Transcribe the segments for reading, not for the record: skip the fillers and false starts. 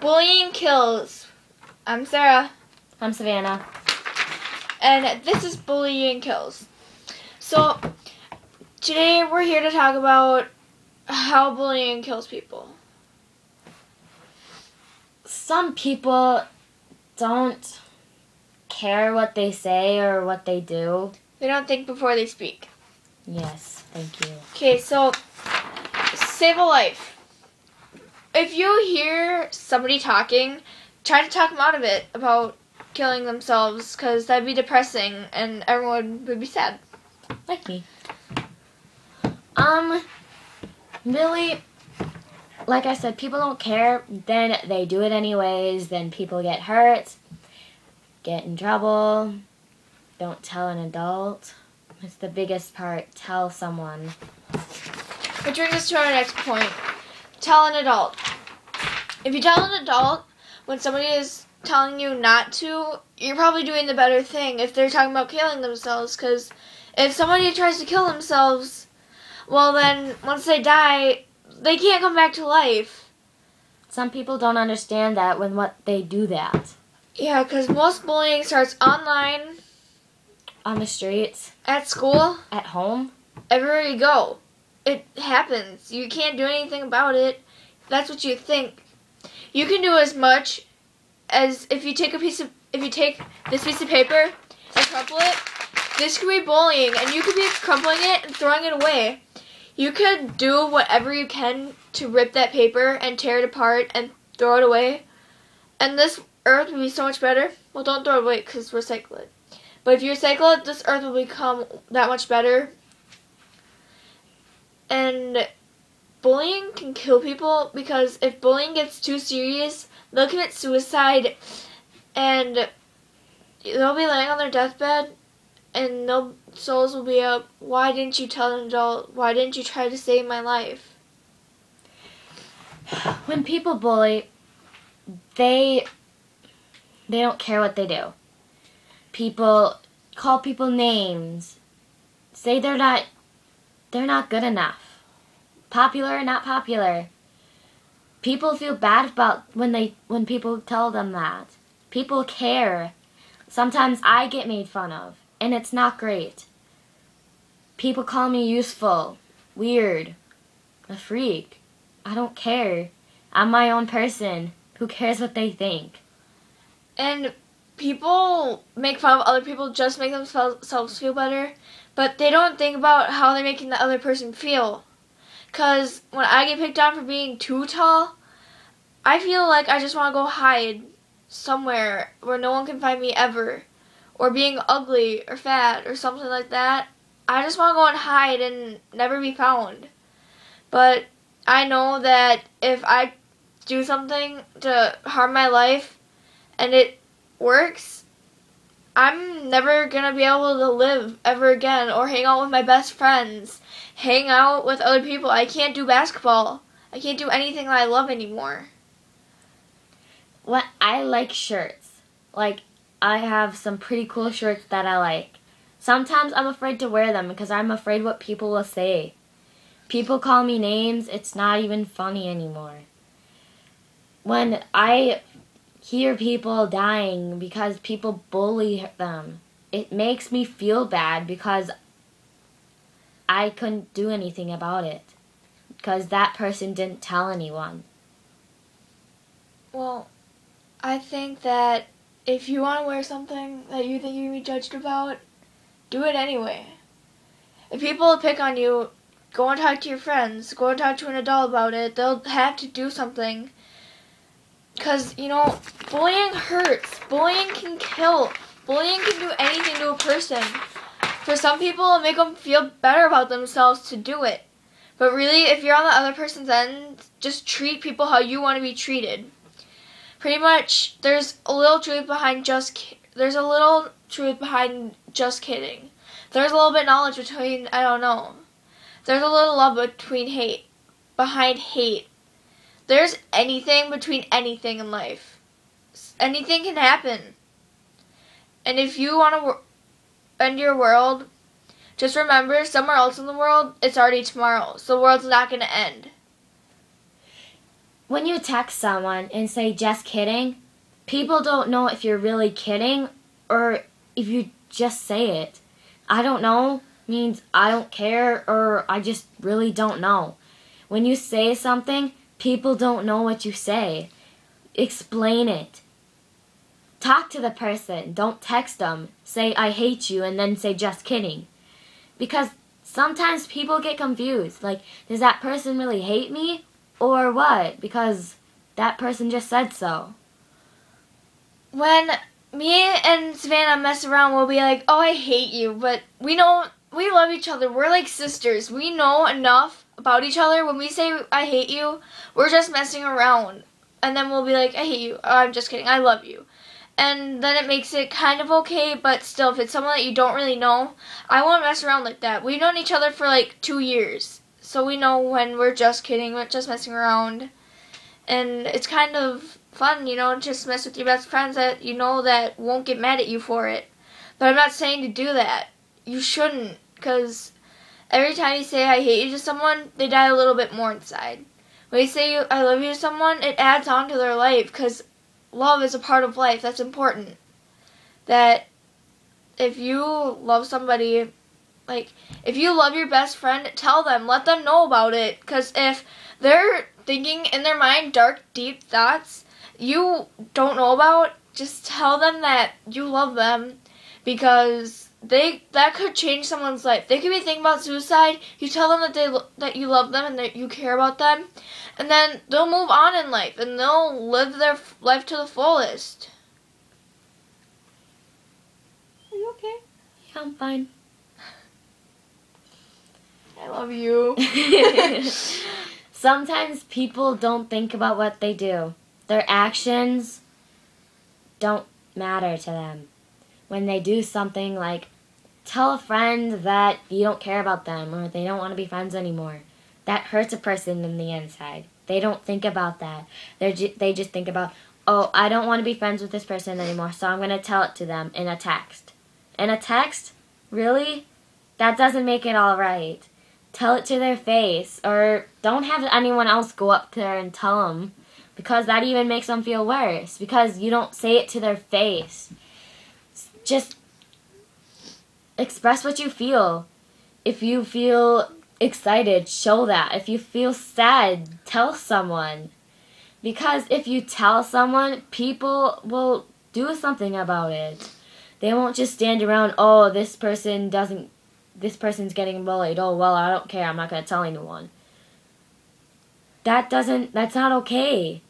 Bullying kills. I'm Sarah. I'm Savannah. And this is Bullying Kills. So, today we're here to talk about how bullying kills people. Some people don't care what they say or what they do. They don't think before they speak. Yes, thank you. Okay, so, save a life. If you hear somebody talking, try to talk them out of it about killing themselves, because that'd be depressing and everyone would be sad. Like me. Really, like I said, people don't care, then they do it anyways, then people get hurt, get in trouble, don't tell an adult. It's the biggest part, tell someone. Which brings us to our next point. Tell an adult. If you tell an adult when somebody is telling you not to, you're probably doing the better thing if they're talking about killing themselves, because if somebody tries to kill themselves, well then, once they die, they can't come back to life. Some people don't understand that when they do that. Yeah, because most bullying starts online, on the streets, at school, at home, everywhere you go. It happens. You can't do anything about it. That's what you think. You can do as much as if you take this piece of paper and crumple it. This could be bullying, and you could be crumpling it and throwing it away. You could do whatever you can to rip that paper and tear it apart and throw it away. And this earth would be so much better. Well, don't throw it away because recycle it. But if you recycle it, this earth will become that much better. And bullying can kill people because if bullying gets too serious, they'll commit suicide and they'll be laying on their deathbed and no souls will be up. Why didn't you tell an adult? Why didn't you try to save my life? When people bully, they don't care what they do. People call people names, say they're not good enough, popular or not popular. People feel bad about when people tell them that. People care. Sometimes I get made fun of, and it's not great. People call me useful, weird, a freak. I don't care. I'm my own person. Who cares what they think? And people make fun of other people just to make themselves feel better, but they don't think about how they're making the other person feel. Because when I get picked on for being too tall, I feel like I just want to go hide somewhere where no one can find me ever. Or being ugly or fat or something like that. I just want to go and hide and never be found. But I know that if I do something to harm my life and it works, I'm never going to be able to live ever again or hang out with my best friends, hang out with other people. I can't do basketball. I can't do anything that I love anymore. What I like shirts. Like, I have some pretty cool shirts that I like. Sometimes I'm afraid to wear them because I'm afraid what people will say. People call me names, it's not even funny anymore. When I hear people dying because people bully them, it makes me feel bad because I couldn't do anything about it. Because that person didn't tell anyone. Well, I think that if you want to wear something that you think you're going to be judged about, do it anyway. If people pick on you, go and talk to your friends. Go and talk to an adult about it. They'll have to do something. Because, bullying hurts. Bullying can kill. Bullying can do anything to a person. For some people, it'll make them feel better about themselves to do it. But really, if you're on the other person's end, just treat people how you want to be treated. Pretty much, there's a little truth behind just kidding. There's a little bit of knowledge between, I don't know. There's a little love behind hate. There's anything between anything in life. Anything can happen. And if you want to end your world, just remember, somewhere else in the world, it's already tomorrow. So the world's not going to end. when you text someone and say just kidding, people don't know if you're really kidding or if you just say it. I don't know means I don't care or I just really don't know. When you say something, people don't know what you say. Explain it. Talk to the person. Don't text them. Say I hate you and then say just kidding. Because sometimes people get confused. Like, does that person really hate me or what? Because that person just said so. When me and Savannah mess around, we'll be like, oh, I hate you. But we know we love each other. We're like sisters. We know enough about each other. When we say I hate you, we're just messing around. And then we'll be like, I hate you. Oh, I'm just kidding. I love you. And then it makes it kind of okay, but still, if it's someone that you don't really know, I won't mess around like that. We've known each other for like 2 years, so we know when we're just kidding, we're just messing around. And it's kind of fun, you know, just mess with your best friends that you know that won't get mad at you for it. But I'm not saying to do that. You shouldn't, because every time you say I hate you to someone, they die a little bit more inside. When you say I love you to someone, it adds on to their life, because love is a part of life. That's important. That if you love somebody, like, if you love your best friend, tell them. Let them know about it. Because if they're thinking in their mind dark, deep thoughts you don't know about, just tell them that you love them. Because that could change someone's life. They could be thinking about suicide. You tell them that you love them and that you care about them. And then they'll move on in life, and they'll live their life to the fullest. Are you okay? Yeah, I'm fine. I love you. Sometimes people don't think about what they do. Their actions don't matter to them. When they do something like tell a friend that you don't care about them or they don't want to be friends anymore, that hurts a person in the inside. They don't think about that. They just think about, oh, I don't want to be friends with this person anymore, so I'm going to tell it to them in a text. In a text? Really? That doesn't make it all right. Tell it to their face, or don't have anyone else go up there and tell them, because that even makes them feel worse, because you don't say it to their face. Just express what you feel. If you feel excited, show that. If you feel sad, tell someone. Because if you tell someone, people will do something about it. They won't just stand around, oh, this person's getting bullied. Oh, well, I don't care. I'm not going to tell anyone. That's not okay.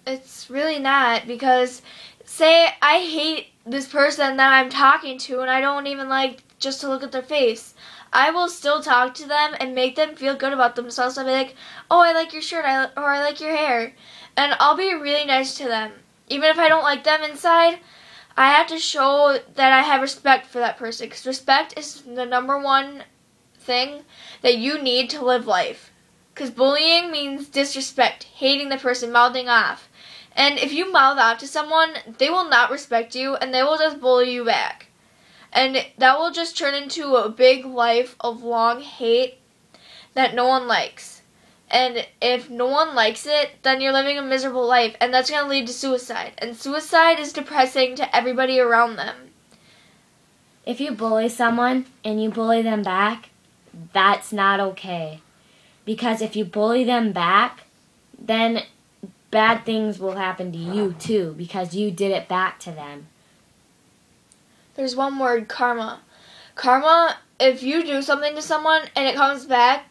It's really not, because say I hate this person that I'm talking to and I don't even like just to look at their face. I will still talk to them and make them feel good about themselves. I'll be like, oh, I like your shirt, or I like your hair. And I'll be really nice to them. Even if I don't like them inside, I have to show that I have respect for that person. Because respect is the #1 thing that you need to live life. Because bullying means disrespect, hating the person, mouthing off. And if you mouth off to someone, they will not respect you and they will just bully you back. And that will just turn into a big life of long hate that no one likes. And if no one likes it, then you're living a miserable life, and that's going to lead to suicide. And suicide is depressing to everybody around them. If you bully someone and you bully them back, that's not okay. Because if you bully them back, then bad things will happen to you too, because you did it back to them. There's one word, karma. Karma, if you do something to someone and it comes back,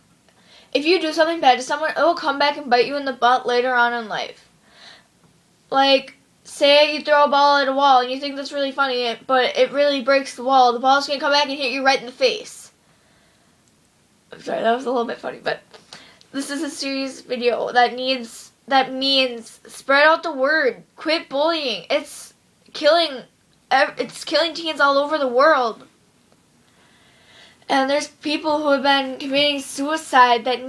if you do something bad to someone, it will come back and bite you in the butt later on in life. Like, say you throw a ball at a wall and you think that's really funny, but it really breaks the wall. The ball's going to come back and hit you right in the face. I'm sorry, that was a little bit funny, but this is a serious video that means spread out the word. Quit bullying. It's killing teens all over the world. And there's people who have been committing suicide that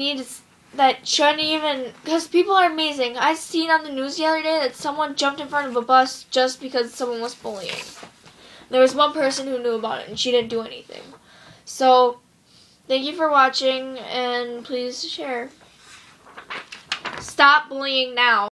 shouldn't even, because people are amazing. I seen on the news the other day that someone jumped in front of a bus just because someone was bullying. There was one person who knew about it and she didn't do anything. So, thank you for watching and please share. Stop bullying now.